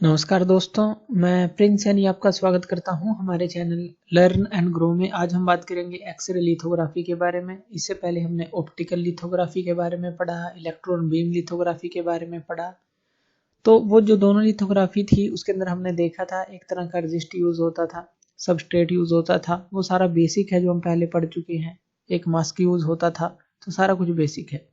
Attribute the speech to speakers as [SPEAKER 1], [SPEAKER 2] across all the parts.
[SPEAKER 1] नमस्कार दोस्तों, मैं प्रिंस यानी आपका स्वागत करता हूं हमारे चैनल लर्न एंड ग्रो में। आज हम बात करेंगे एक्सरे लिथोग्राफी के बारे में। इससे पहले हमने ऑप्टिकल लिथोग्राफी के बारे में पढ़ा, इलेक्ट्रॉन बीम लिथोग्राफी के बारे में पढ़ा। तो वो जो दोनों लिथोग्राफी थी उसके अंदर हमने देखा था एक तरह का रजिस्ट यूज होता था, सबस्ट्रेट यूज होता था। वो सारा बेसिक है जो हम पहले पढ़ चुके हैं। एक मास्क यूज होता था, तो सारा कुछ बेसिक है।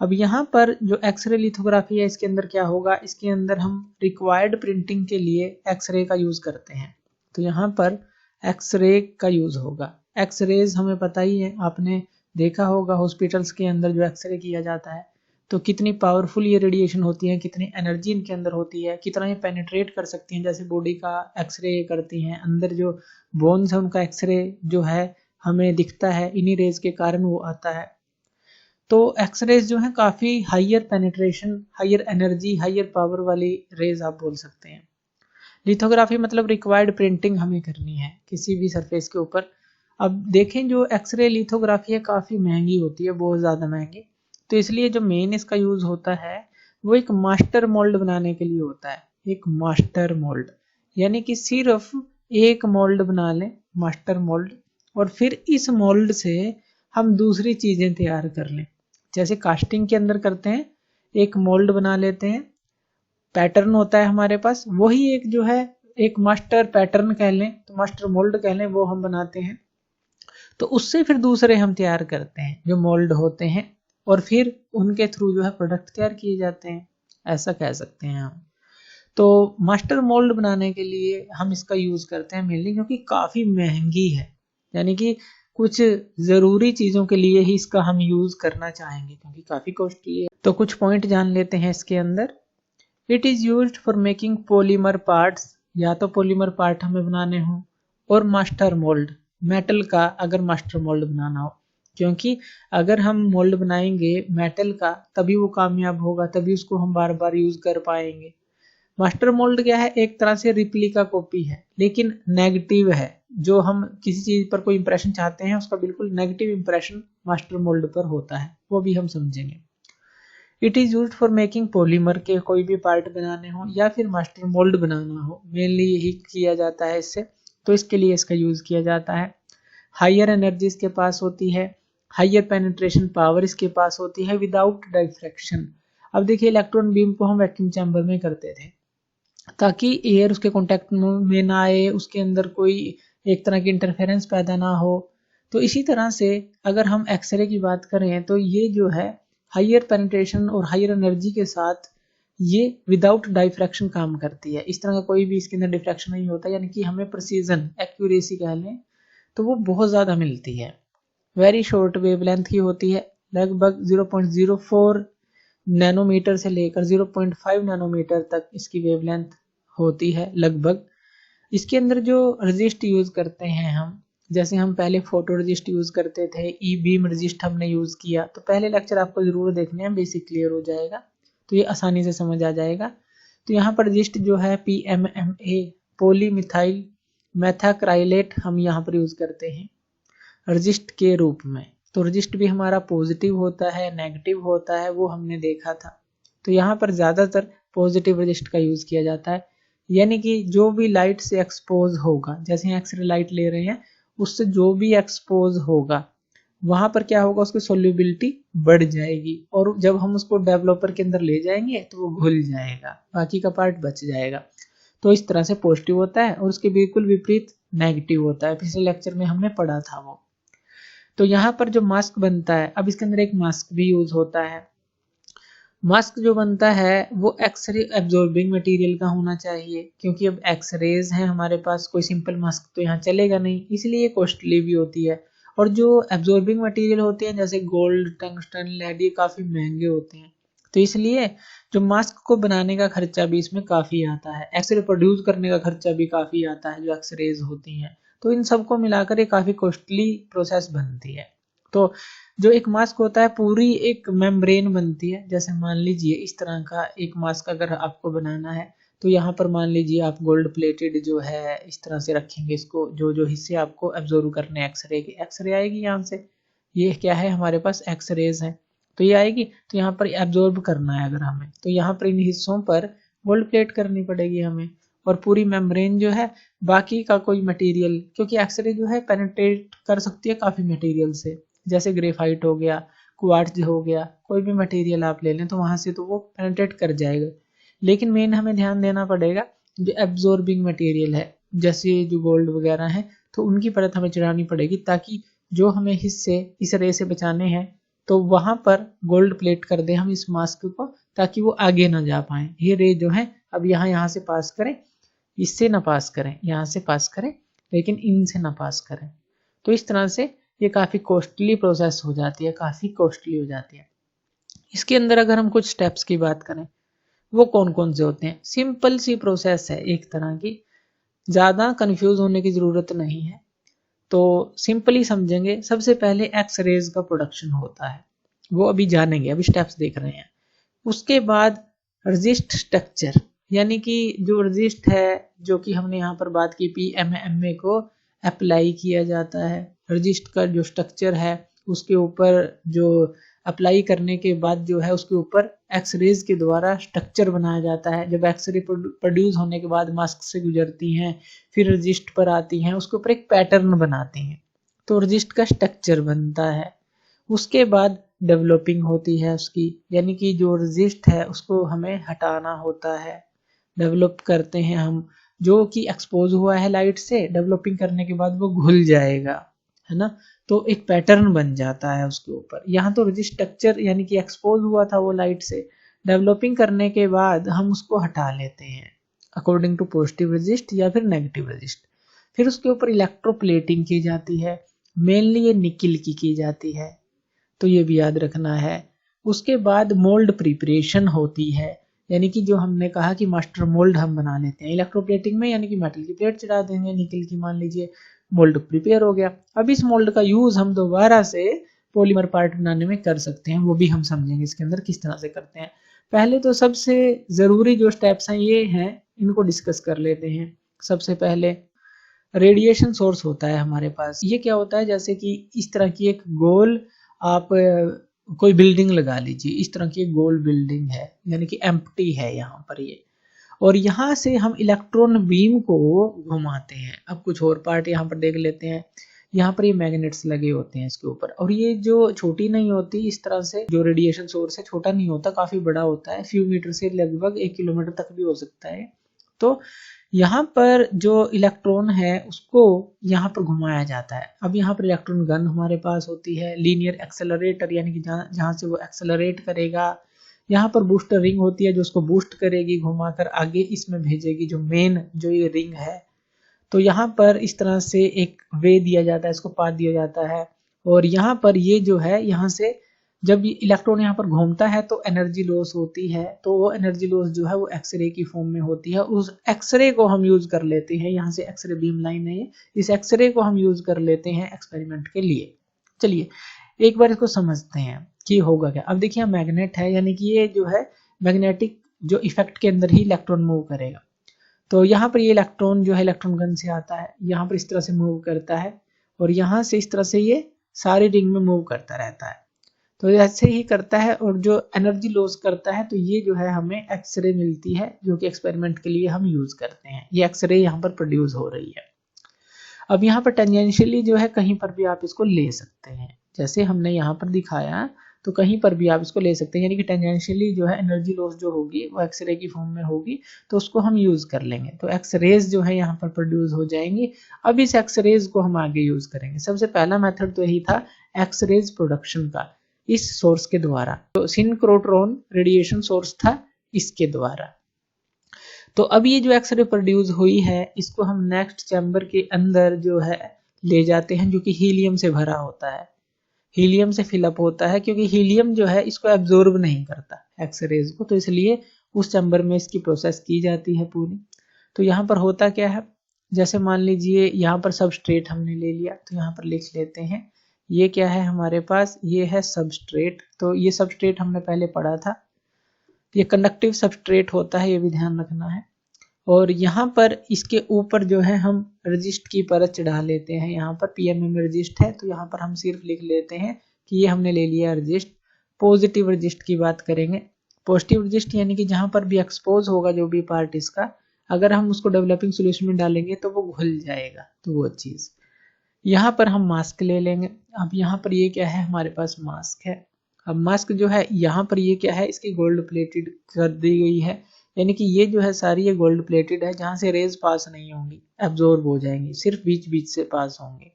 [SPEAKER 1] अब यहाँ पर जो एक्सरे लिथोग्राफी है इसके अंदर क्या होगा, इसके अंदर हम रिक्वायर्ड प्रिंटिंग के लिए एक्सरे का यूज करते हैं। तो यहाँ पर एक्सरे का यूज होगा। एक्सरेज हमें पता ही है, आपने देखा होगा हॉस्पिटल्स के अंदर जो एक्सरे किया जाता है तो कितनी पावरफुल ये रेडिएशन होती है, कितनी एनर्जी इनके अंदर होती है, कितना ये पेनिट्रेट कर सकती हैं। जैसे बॉडी का एक्सरे करती हैं, अंदर जो बोन्स है उनका एक्सरे जो है हमें दिखता है, इन्हीं रेज के कारण वो आता है। तो एक्सरेज जो है काफी higher penetration, higher energy, higher power वाली रेज आप बोल सकते हैं। लिथोग्राफी मतलब रिक्वायर्ड प्रिंटिंग हमें करनी है किसी भी सरफेस के ऊपर। अब देखें जो एक्सरे लिथोग्राफी है काफी महंगी होती है, बहुत ज्यादा महंगी। तो इसलिए जो मेन इसका यूज होता है वो एक मास्टर मोल्ड बनाने के लिए होता है। एक मास्टर मोल्ड यानी कि सिर्फ एक मोल्ड बना लें, मास्टर मोल्ड, और फिर इस मोल्ड से हम दूसरी चीजें तैयार कर लें। जैसे कास्टिंग के अंदर करते हैं, एक मोल्ड बना लेते हैं, पैटर्न होता है हमारे पास, वही एक जो है एक मास्टर पैटर्न कह लें, तो मास्टर मोल्ड कह लें, वो हम बनाते हैं। तो उससे फिर दूसरे हम तैयार करते हैं जो मोल्ड होते हैं, और फिर उनके थ्रू जो है प्रोडक्ट तैयार किए जाते हैं, ऐसा कह सकते हैं हम। तो मास्टर मोल्ड बनाने के लिए हम इसका यूज करते हैं मेनली, क्योंकि काफी महंगी है। यानी कि कुछ जरूरी चीजों के लिए ही इसका हम यूज करना चाहेंगे क्योंकि काफी कॉस्टली है। तो कुछ पॉइंट जान लेते हैं इसके अंदर। It is used for making polymer parts, या तो पॉलीमर पार्ट हमें बनाने हो, और मास्टर मोल्ड, मेटल का अगर मास्टर मोल्ड बनाना हो। क्योंकि अगर हम मोल्ड बनाएंगे मेटल का तभी वो कामयाब होगा, तभी उसको हम बार बार यूज कर पाएंगे। मास्टर मोल्ड क्या है, एक तरह से रिप्लिका कॉपी है, लेकिन नेगेटिव है। जो हम किसी चीज पर कोई इंप्रेशन चाहते हैं उसका बिल्कुल नेगेटिव इंप्रेशन मास्टर मोल्ड पर होता है, वो भी हम समझेंगे। It is used for making polymer के कोई भी पार्ट बनाने हो या फिर मास्टर मोल्ड बनाना हो, मेनली यही किया जाता है इससे। तो इसके लिए इसका यूज किया जाता है। हायर एनर्जी इसके पास होती है, हायर पेनिट्रेशन पावर इसके पास होती है, विदाउट डाइफ्रैक्शन। अब देखिए इलेक्ट्रॉन बीम को हम वैक्यूम चैम्बर में करते थे ताकि एयर उसके कांटेक्ट में ना आए, उसके अंदर कोई एक तरह की इंटरफेरेंस पैदा ना हो। तो इसी तरह से अगर हम एक्सरे की बात करें तो ये जो है हायर पेनिट्रेशन और हायर एनर्जी के साथ ये विदाउट डाइफ्रैक्शन काम करती है। इस तरह का कोई भी इसके अंदर डिफ्रैक्शन नहीं होता, यानी कि हमें प्रिसीजन, एक्यूरेसी कह लें तो वो बहुत ज़्यादा मिलती है। वेरी शॉर्ट वेवलेंथ की होती है, लगभग 0.04 नैनोमीटर से लेकर 0.5 नैनोमीटर तक इसकी वेवलेंथ होती है लगभग। इसके अंदर जो रजिस्ट यूज करते हैं हम, जैसे हम पहले फोटो रजिस्ट यूज करते थे, ई बीम रजिस्ट हमने यूज किया, तो पहले लेक्चर आपको जरूर देखने हैं, बेसिक क्लियर हो जाएगा, तो ये आसानी से समझ आ जाएगा। तो यहाँ पर रजिस्ट जो है PMMA, पॉलीमिथाइल मैथाक्राइलेट, हम यहाँ पर यूज करते हैं रजिस्ट के रूप में। तो रजिस्ट भी हमारा पॉजिटिव होता है, नेगेटिव होता है, वो हमने देखा था। तो यहाँ पर ज़्यादातर पॉजिटिव रजिस्ट का यूज़ किया जाता है। यानी कि जो भी लाइट से एक्सपोज होगा, जैसे एक्सरे लाइट ले रहे हैं, उससे जो भी एक्सपोज होगा वहाँ पर क्या होगा, उसकी सोल्यूबिलिटी बढ़ जाएगी, और जब हम उसको डेवलपर के अंदर ले जाएंगे तो वो घुल जाएगा, बाकी का पार्ट बच जाएगा। तो इस तरह से पॉजिटिव होता है, और उसके बिल्कुल विपरीत नेगेटिव होता है। पिछले लेक्चर में हमने पढ़ा था वो। तो यहाँ पर जो मास्क बनता है, अब इसके अंदर एक मास्क भी यूज होता है। मास्क जो बनता है वो एक्सरे एब्जॉर्बिंग मटेरियल का होना चाहिए, क्योंकि अब एक्सरेज हैं हमारे पास, कोई सिंपल मास्क तो यहाँ चलेगा नहीं, इसलिए कॉस्टली भी होती है। और जो एब्जॉर्बिंग मटेरियल होते हैं जैसे गोल्ड, टंगस्टन, लेड, ये काफ़ी महंगे होते हैं। तो इसलिए जो मास्क को बनाने का खर्चा भी इसमें काफ़ी आता है, एक्सरे प्रोड्यूस करने का खर्चा भी काफ़ी आता है जो एक्सरेज होती हैं। तो इन सबको मिलाकर ये काफ़ी कॉस्टली प्रोसेस बनती है। तो जो एक मास्क होता है, पूरी एक मेम्ब्रेन बनती है। जैसे मान लीजिए इस तरह का एक मास्क अगर आपको बनाना है, तो यहाँ पर मान लीजिए आप गोल्ड प्लेटेड जो है इस तरह से रखेंगे इसको, जो जो हिस्से आपको एब्जॉर्व करने एक्सरे के, एक्सरे आएगी यहाँ से, ये क्या है हमारे पास एक्सरेज है, तो ये आएगी। तो यहाँ पर एब्जॉर्ब करना है अगर हमें, तो यहाँ पर इन हिस्सों पर गोल्ड प्लेट करनी पड़ेगी हमें। और पूरी मेम्ब्रेन जो है, बाकी का कोई मटेरियल, क्योंकि एक्सरे जो है पेनिट्रेट कर सकती है काफ़ी मटेरियल से, जैसे ग्रेफाइट हो गया, क्वार्ट्ज हो गया, कोई भी मटेरियल आप ले लें तो वहाँ से तो वो पेनिट्रेट कर जाएगा। लेकिन मेन हमें ध्यान देना पड़ेगा जो एब्जॉर्बिंग मटेरियल है, जैसे जो गोल्ड वगैरह है, तो उनकी परत हमें चढ़ानी पड़ेगी, ताकि जो हमें हिस्से इस रे से बचाने हैं तो वहां पर गोल्ड प्लेट कर दें हम इस मास्क को, ताकि वो आगे ना जा पाए। ये रे जो है अब यहाँ से पास करें, इससे ना पास करें, यहाँ से पास करें लेकिन इनसे ना पास करें। तो इस तरह से ये काफ़ी कॉस्टली प्रोसेस हो जाती है, काफ़ी कॉस्टली हो जाती है। इसके अंदर अगर हम कुछ स्टेप्स की बात करें, वो कौन कौन से होते हैं? सिंपल सी प्रोसेस है एक तरह की, ज़्यादा कंफ्यूज होने की ज़रूरत नहीं है। तो सिंपली समझेंगे, सबसे पहले एक्स रेज का प्रोडक्शन होता है, वो अभी जानेंगे, अभी स्टेप्स देख रहे हैं। उसके बाद रजिस्ट स्ट्रक्चर, यानी कि जो रजिस्ट है, जो कि हमने यहाँ पर बात की PMMA को अप्लाई किया जाता है। रजिस्ट का जो स्ट्रक्चर है उसके ऊपर जो अप्लाई करने के बाद जो है उसके ऊपर एक्सरेज के द्वारा स्ट्रक्चर बनाया जाता है। जब एक्सरे प्रोड्यूस होने के बाद मास्क से गुजरती हैं, फिर रजिस्ट पर आती हैं, उसके ऊपर एक पैटर्न बनाती हैं, तो रजिस्ट का स्ट्रक्चर बनता है। उसके बाद डेवलपिंग होती है उसकी, यानी कि जो रजिस्ट है उसको हमें हटाना होता है, डेवलप करते हैं हम, जो कि एक्सपोज हुआ है लाइट से, डेवलपिंग करने के बाद वो घुल जाएगा, है ना, तो एक पैटर्न बन जाता है उसके ऊपर। यहाँ तो रजिस्ट स्ट्रक्चर यानी कि एक्सपोज हुआ था वो लाइट से, डेवलपिंग करने के बाद हम उसको हटा लेते हैं अकॉर्डिंग टू पॉजिटिव रजिस्ट या फिर नेगेटिव रजिस्ट। फिर उसके ऊपर इलेक्ट्रोप्लेटिंग की जाती है, मेनली ये निकिल की जाती है, तो ये भी याद रखना है। उसके बाद मोल्ड प्रिपरेशन होती है, यानी कि जो हमने कहा कि मास्टर मोल्ड हम बना लेते हैं इलेक्ट्रोप्लेटिंग में, यानी कि मेटल की प्लेट चढ़ा देंगे निकल की, मान लीजिए मोल्ड प्रिपेयर हो गया। अब इस मोल्ड का यूज हम दोबारा से पॉलीमर पार्ट बनाने में कर सकते हैं, वो भी हम समझेंगे इसके अंदर किस तरह से करते हैं। पहले तो सबसे जरूरी जो स्टेप्स हैं ये हैं, इनको डिस्कस कर लेते हैं। सबसे पहले रेडिएशन सोर्स होता है हमारे पास। ये क्या होता है, जैसे कि इस तरह की एक गोल आप कोई बिल्डिंग लगा लीजिए, इस तरह की एक गोल बिल्डिंग है, यानी कि एम्प्टी है यहाँ पर ये, और यहाँ से हम इलेक्ट्रॉन बीम को घुमाते हैं। अब कुछ और पार्ट यहाँ पर देख लेते हैं। यहाँ पर ये मैग्नेट्स लगे होते हैं इसके ऊपर, और ये जो छोटी नहीं होती, इस तरह से जो रेडिएशन सोर्स है छोटा नहीं होता, काफी बड़ा होता है, फ्यू मीटर से लगभग 1 किलोमीटर तक भी हो सकता है। तो यहाँ पर जो इलेक्ट्रॉन है उसको यहाँ पर घुमाया जाता है। अब यहाँ पर इलेक्ट्रॉन गन हमारे पास होती है, लीनियर एक्सेलरेटर, यानी कि जहाँ से वो एक्सेलरेट करेगा। यहाँ पर बूस्टर रिंग होती है जो उसको बूस्ट करेगी, घुमाकर आगे इसमें भेजेगी, जो मेन जो ये रिंग है। तो यहाँ पर इस तरह से एक वे दिया जाता है, इसको पाथ दिया जाता है। और यहाँ पर ये जो है, यहाँ से जब इलेक्ट्रॉन यहाँ पर घूमता है तो एनर्जी लॉस होती है, तो वो एनर्जी लॉस जो है वो एक्सरे की फॉर्म में होती है। उस एक्सरे को हम यूज कर लेते हैं, यहाँ से एक्सरे बीम लाइन है, इस एक्सरे को हम यूज कर लेते हैं एक्सपेरिमेंट के लिए। चलिए एक बार इसको समझते हैं कि होगा क्या। अब देखिए मैग्नेट है, यानी कि ये जो है मैग्नेटिक जो इफेक्ट के अंदर ही इलेक्ट्रॉन मूव करेगा। तो यहाँ पर ये इलेक्ट्रॉन जो है इलेक्ट्रॉन गन से आता है, यहाँ पर इस तरह से मूव करता है, और यहाँ से इस तरह से ये सारी रिंग में मूव करता रहता है। तो ऐसे ही करता है, और जो एनर्जी लॉस करता है, तो ये जो है हमें एक्सरे मिलती है, जो कि एक्सपेरिमेंट के लिए हम यूज करते हैं। ये एक्सरे यहाँ पर प्रोड्यूस हो रही है। अब यहाँ पर टेंजेंशियली जो है कहीं पर भी आप इसको ले सकते हैं, जैसे हमने यहाँ पर दिखाया, तो कहीं पर भी आप इसको ले सकते हैं, यानी कि टेंजेंशियली जो है एनर्जी लॉस जो होगी वो एक्सरे की फॉर्म में होगी, तो उसको हम यूज कर लेंगे, तो एक्सरेज जो है यहाँ पर प्रोड्यूस हो जाएंगी। अब इस एक्सरेज को हम आगे यूज करेंगे। सबसे पहला मेथड तो यही था एक्सरेज प्रोडक्शन का, इस सोर्स के द्वारा, तो सिंक्रोट्रॉन रेडिएशन सोर्स था इसके द्वारा। तो अब ये जो एक्सरे प्रोड्यूस हुई है, इसको हम नेक्स्ट चैम्बर के अंदर जो है ले जाते हैं, जो कि हीलियम से भरा होता है, हीलियम से फिलअप होता है, क्योंकि हीलियम जो है इसको एब्जॉर्ब नहीं करता एक्सरेज को, तो इसलिए उस चैम्बर में इसकी प्रोसेस की जाती है पूरी। तो यहाँ पर होता क्या है, जैसे मान लीजिए यहाँ पर सबस्ट्रेट हमने ले लिया, तो यहाँ पर लिख लेते हैं, ये क्या है हमारे पास, ये है सबस्ट्रेट। तो ये सबस्ट्रेट हमने पहले पढ़ा था, ये कंडक्टिव सबस्ट्रेट होता है, ये भी ध्यान रखना है। और यहाँ पर इसके ऊपर जो है हम रजिस्ट की परत चढ़ा लेते हैं। यहाँ पर PMMA रजिस्ट है, तो यहाँ पर हम सिर्फ लिख लेते हैं कि ये हमने ले लिया रजिस्ट। पॉजिटिव रजिस्ट की बात करेंगे, पॉजिटिव रजिस्ट यानी कि जहां पर भी एक्सपोज होगा जो भी पार्ट इसका, अगर हम उसको डेवलपिंग सोल्यूशन में डालेंगे तो वो घुल जाएगा। तो वो चीज यहाँ पर हम मास्क ले लेंगे। अब यहाँ पर ये क्या है, हमारे पास मास्क है। अब मास्क जो है यहाँ पर ये क्या है, इसकी गोल्ड प्लेटेड कर दी गई है, यानी कि ये जो है सारी ये गोल्ड प्लेटेड है, जहाँ से रेज पास नहीं होंगी, एब्जॉर्ब हो जाएंगी, सिर्फ बीच बीच से पास होंगे।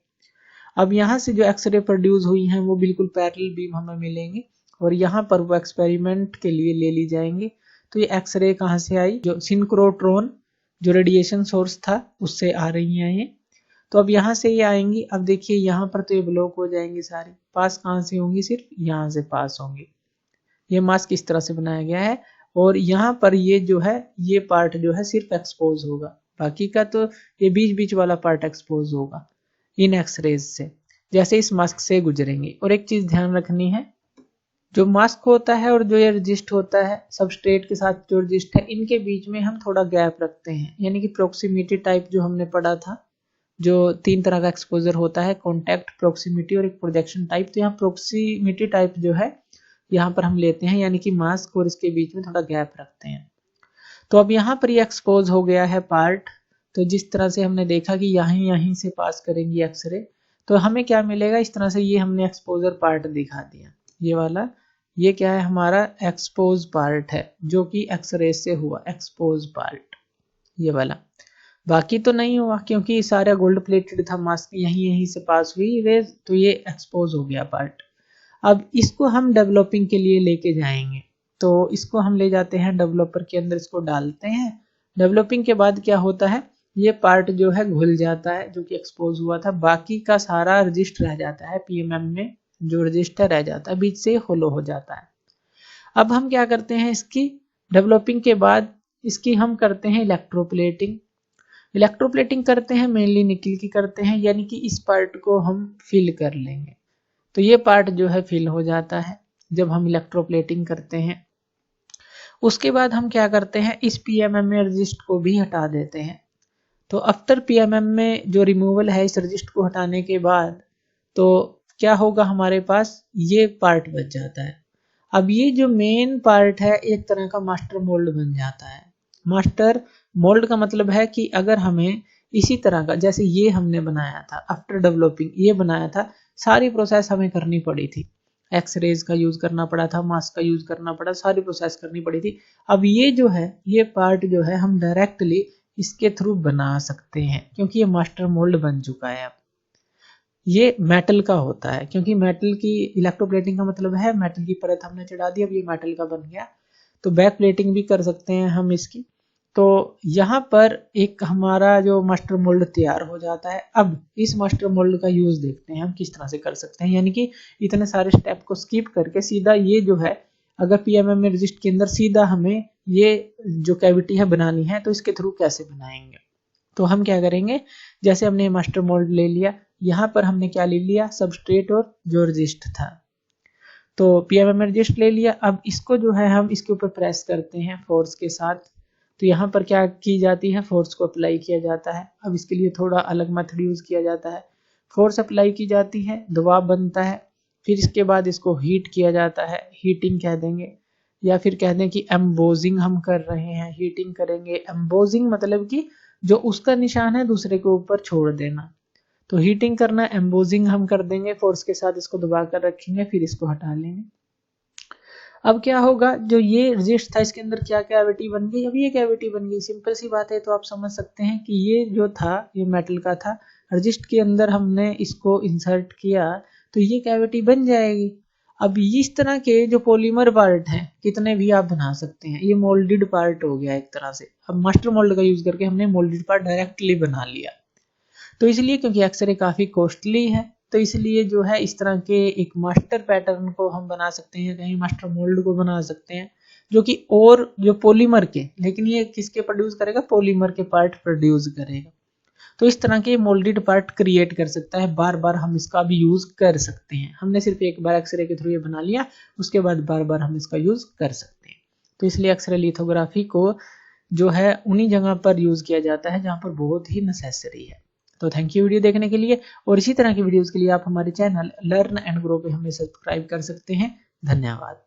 [SPEAKER 1] अब यहाँ से जो एक्सरे प्रोड्यूस हुई हैं वो बिल्कुल पैरेलल बीम हमें मिलेंगी और यहाँ पर वो एक्सपेरिमेंट के लिए ले ली जाएंगी। तो ये एक्सरे कहाँ से आई, जो सिंक्रोट्रॉन जो रेडिएशन सोर्स था उससे आ रही हैं ये। तो अब यहाँ से ये आएंगी। अब देखिए यहाँ पर तो ये ब्लॉक हो जाएंगी सारी, पास कहाँ से होंगी, सिर्फ यहाँ से पास होंगी। ये मास्क इस तरह से बनाया गया है और यहाँ पर ये जो है ये पार्ट जो है सिर्फ एक्सपोज होगा, बाकी का तो ये बीच बीच वाला पार्ट एक्सपोज होगा इन एक्सरेज से, जैसे इस मास्क से गुजरेंगे। और एक चीज ध्यान रखनी है, जो मास्क होता है और जो ये रजिस्ट होता है सबस्ट्रेट के साथ जो रजिस्ट है, इनके बीच में हम थोड़ा गैप रखते हैं, यानी कि प्रोक्सिमिटी टाइप जो हमने पढ़ा था, जो 3 तरह का एक्सपोजर होता है, कॉन्टैक्ट, प्रोक्सिमिटी और एक प्रोजेक्शन टाइप। तो यहाँ प्रोक्सिमिटी टाइप जो है यहाँ पर हम लेते हैं, यानी कि मास्क और इसके बीच में थोड़ा गैप रखते हैं। तो अब यहाँ पर ये एक्सपोज हो गया है पार्ट। तो जिस तरह से हमने देखा कि यहीं से पास करेंगी एक्सरे, तो हमें क्या मिलेगा, इस तरह से ये हमने एक्सपोजर पार्ट दिखा दिया। ये वाला ये क्या है, हमारा एक्सपोज पार्ट है जो कि एक्सरे से हुआ, एक्सपोज पार्ट ये वाला। बाकी तो नहीं हुआ क्योंकि सारा गोल्ड प्लेटेड था, मास्क यहीं से पास हुई रेज, तो ये एक्सपोज हो गया पार्ट। अब इसको हम डेवलपिंग के लिए लेके जाएंगे, तो इसको हम ले जाते हैं डेवलपर के अंदर, इसको डालते हैं। डेवलपिंग के बाद क्या होता है, ये पार्ट जो है घुल जाता है जो कि एक्सपोज हुआ था, बाकी का सारा रजिस्ट रह जाता है, पीएमएम में जो रजिस्टर रह जाता है बीच से होलो हो जाता है। अब हम क्या करते हैं, इसकी डेवलपिंग के बाद इसकी हम करते हैं इलेक्ट्रोप्लेटिंग। इलेक्ट्रोप्लेटिंग करते हैं मेनली निकल की करते हैं, यानी कि इस पार्ट को हम फिल कर लेंगे। तो ये पार्ट जो है फिल हो जाता है जब हम इलेक्ट्रोप्लेटिंग करते हैं। उसके बाद हम क्या करते हैं, इस पीएमएम में रजिस्ट को भी हटा देते हैं। तो आफ्टर पीएमएम में जो रिमूवल है इस रजिस्ट को हटाने के बाद, तो क्या होगा, हमारे पास ये पार्ट बच जाता है। अब ये जो मेन पार्ट है एक तरह का मास्टर मोल्ड बन जाता है। मास्टर मोल्ड का मतलब है कि अगर हमें इसी तरह का, जैसे ये हमने बनाया था आफ्टर डेवलपिंग, ये बनाया था, सारी प्रोसेस हमें करनी पड़ी थी, एक्सरेज का यूज करना पड़ा था, मास्क का यूज करना पड़ा, सारी प्रोसेस करनी पड़ी थी। अब ये जो है ये पार्ट जो है हम डायरेक्टली इसके थ्रू बना सकते हैं क्योंकि ये मास्टर मोल्ड बन चुका है। अब ये मेटल का होता है क्योंकि मेटल की इलेक्ट्रोप्लेटिंग का मतलब है मेटल की परत हमने चढ़ा दी, अब ये मेटल का बन गया। तो बैक प्लेटिंग भी कर सकते हैं हम इसकी। तो यहाँ पर एक हमारा जो मास्टर मोल्ड तैयार हो जाता है। अब इस मास्टर मोल्ड का यूज देखते हैं हम किस तरह से कर सकते हैं, यानी कि इतने सारे स्टेप को स्किप करके सीधा ये जो है, अगर पीएमएम में रजिस्ट के अंदर सीधा हमें ये जो कैविटी है बनानी है, तो इसके थ्रू कैसे बनाएंगे। तो हम क्या करेंगे, जैसे हमने मास्टर मोल्ड ले लिया, यहाँ पर हमने क्या ले लिया, सबस्ट्रेट और जो रजिस्ट था, तो पीएमएम में रजिस्ट ले लिया। अब इसको जो है हम इसके ऊपर प्रेस करते हैं फोर्स के साथ। तो यहाँ पर क्या की जाती है, फोर्स को अप्लाई किया जाता है। अब इसके लिए थोड़ा अलग मेथड यूज किया जाता है। फोर्स अप्लाई की जाती है, दबाव बनता है, फिर इसके बाद इसको हीट किया जाता है, हीटिंग कह देंगे, या फिर कह दें कि एम्बोजिंग हम कर रहे हैं, हीटिंग करेंगे। एम्बोजिंग मतलब कि जो उसका निशान है दूसरे के ऊपर छोड़ देना, तो हीटिंग करना, एम्बोजिंग हम कर देंगे, फोर्स के साथ इसको दबा कर रखेंगे, फिर इसको हटा लेंगे। अब क्या होगा, जो ये रजिस्ट था इसके अंदर क्या कैविटी बन गई, अब ये कैविटी बन गई, सिंपल सी बात है। तो आप समझ सकते हैं कि ये जो था ये मेटल का था, रजिस्ट के अंदर हमने इसको इंसर्ट किया तो ये कैविटी बन जाएगी। अब इस तरह के जो पॉलीमर पार्ट हैं कितने भी आप बना सकते हैं, ये मोल्डेड पार्ट हो गया एक तरह से। अब मास्टर मोल्ड का यूज करके हमने मोल्डेड पार्ट डायरेक्टली बना लिया। तो इसलिए क्योंकि एक्सरे काफी कॉस्टली है, तो इसलिए जो है इस तरह के एक मास्टर पैटर्न को हम बना सकते हैं, कहीं मास्टर मोल्ड को बना सकते हैं जो कि और जो पॉलीमर के, लेकिन ये किसके प्रोड्यूस करेगा, पॉलीमर के पार्ट प्रोड्यूस करेगा। तो इस तरह के मोल्डेड पार्ट क्रिएट कर सकता है, बार बार हम इसका भी यूज कर सकते हैं। हमने सिर्फ एक बार एक्सरे के थ्रू ये बना लिया, उसके बाद बार बार हम इसका यूज कर सकते हैं। तो इसलिए एक्सरे लिथोग्राफी को जो है उन्हीं जगह पर यूज किया जाता है जहां पर बहुत ही नेसेसरी है। तो थैंक यू वीडियो देखने के लिए, और इसी तरह की वीडियोस के लिए आप हमारे चैनल लर्न एंड ग्रो पे हमें सब्सक्राइब कर सकते हैं। धन्यवाद।